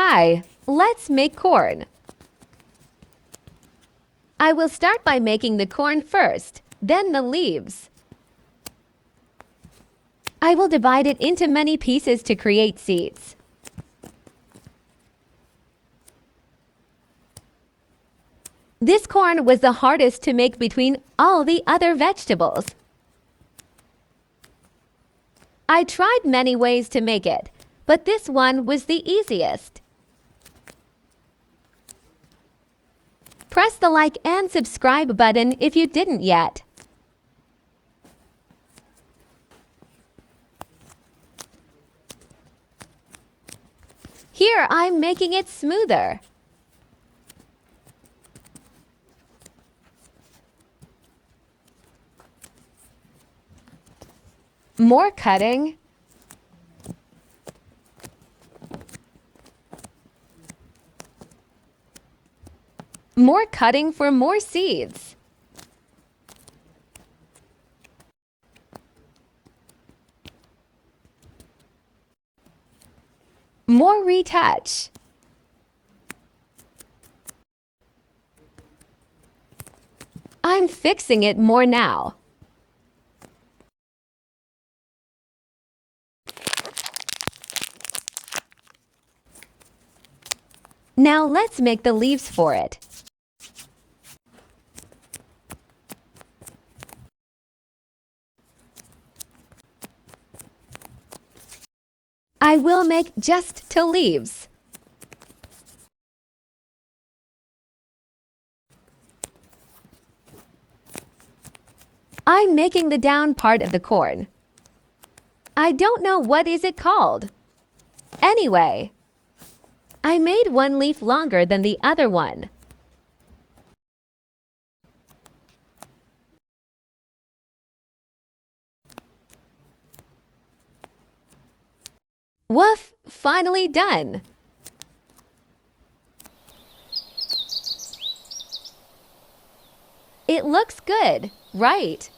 Hi, let's make corn. I will start by making the corn first, then the leaves. I will divide it into many pieces to create seeds. This corn was the hardest to make between all the other vegetables. I tried many ways to make it, but this one was the easiest. Press the like and subscribe button if you didn't yet. Here I'm making it smoother. More cutting. More cutting for more seeds. More retouch. I'm fixing it more now. Now let's make the leaves for it. I will make just 2 leaves. I'm making the down part of the corn. I don't know what is it called. Anyway, I made one leaf longer than the other one. Woof! Finally done! It looks good, right?